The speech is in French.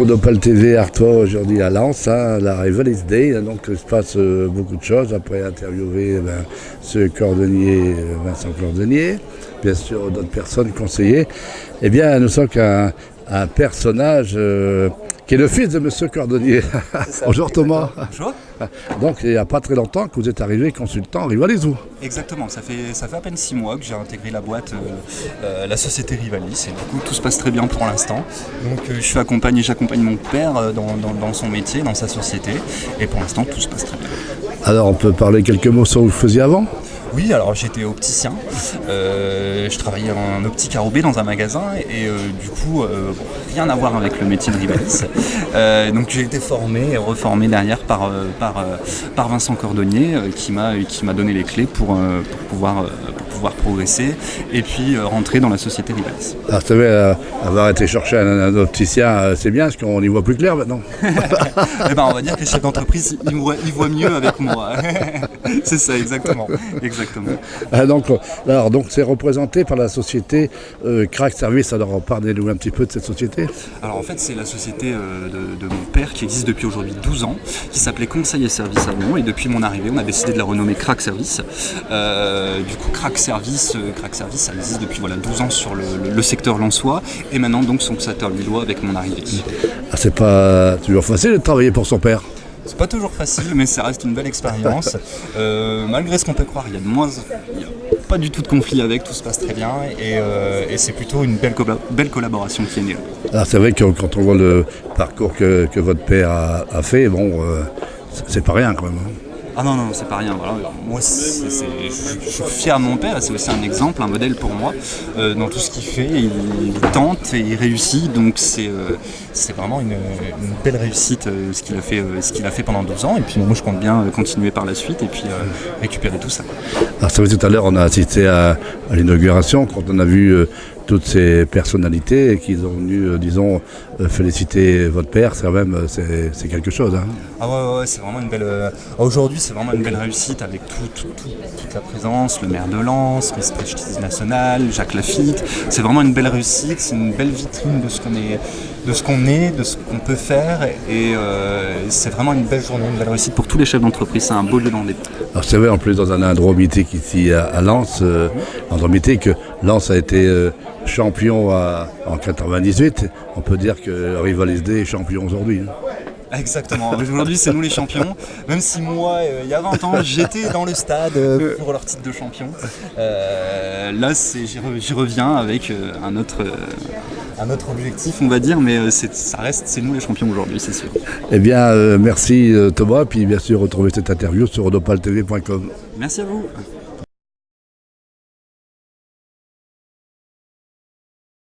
Nopal TV Artois aujourd'hui à Lens, la Rivalist Day, donc il se passe beaucoup de choses. Après interviewer ce cordonnier, Vincent Cordonnier, bien sûr d'autres personnes conseillers. Eh bien nous sommes qu'un personnage qui est le fils de Monsieur Cordonnier. Bonjour Thomas. Bonjour. Donc il n'y a pas très longtemps que vous êtes arrivé consultant Rivalis. Exactement, ça fait à peine 6 mois que j'ai intégré la boîte, la société Rivalis, et du coup tout se passe très bien pour l'instant. Donc j'accompagne mon père dans son métier, dans sa société, et pour l'instant tout se passe très bien. Alors on peut parler quelques mots sur ce que vous faisiez avant ? Oui, alors j'étais opticien, je travaillais en optique à Roubaix dans un magasin et du coup rien à voir avec le métier de Rivalis. Donc j'ai été formé et reformé derrière par Vincent Cordonnier qui m'a donné les clés pour pouvoir progresser et puis rentrer dans la société Rivalis. Alors vous savez, avoir été chercher un opticien, c'est bien parce qu'on y voit plus clair maintenant. Eh ben, on va dire que les chefs d'entreprise ils voient mieux avec moi. C'est ça, exactement. Donc c'est représenté par la société Crack Service. Alors parlez-nous un petit peu de cette société. Alors en fait c'est la société de mon père qui existe depuis aujourd'hui 12 ans, qui s'appelait Conseil et Service avant, et depuis mon arrivée on a décidé de la renommer Crack Service. Du coup Crack Service ça existe depuis 12 ans sur le secteur lensois, et maintenant donc son secteur lillois avec mon arrivée. C'est pas toujours facile de travailler pour son père. C'est pas toujours facile, mais ça reste une belle expérience. Malgré ce qu'on peut croire, il y a pas du tout de conflit avec, tout se passe très bien, et c'est plutôt une belle collaboration qui est née. Alors c'est vrai que quand on voit le parcours que votre père a fait, c'est pas rien quand même. Ah non, c'est pas rien. Voilà. Moi, je suis fier de mon père, et c'est aussi un exemple, un modèle pour moi. Dans tout ce qu'il fait, il tente et il réussit. Donc c'est vraiment une belle réussite ce qu'il a fait pendant 12 ans. Et puis moi, je compte bien continuer par la suite et puis récupérer tout ça. Alors ça, tout à l'heure, on a assisté à l'inauguration, quand on a vu toutes ces personnalités qui ont venu, féliciter votre père, c'est quelque chose. Ah ouais, c'est vraiment une belle. Aujourd'hui, c'est vraiment une belle réussite avec toute la présence, le maire de Lens, Miss Prestige Nationale, Jacques Lafitte. C'est vraiment une belle réussite, c'est une belle vitrine de ce qu'on peut faire, et c'est vraiment une belle journée, une belle réussite pour tous les chefs d'entreprise. C'est un beau lieu d'endez. Alors c'est vrai, en plus dans un Andrométique ici à Lens, Andrométique, Lens a été champion en 98. On peut dire que Rivalis Day est champion aujourd'hui. Exactement, aujourd'hui c'est nous les champions, même si moi il y a 20 ans j'étais dans le stade pour leur titre de champion. Là j'y reviens avec un autre objectif, on va dire, mais c'est nous les champions aujourd'hui, c'est sûr. Eh bien merci Thomas, puis bien sûr retrouvez cette interview sur nopaltv.com. Merci à vous.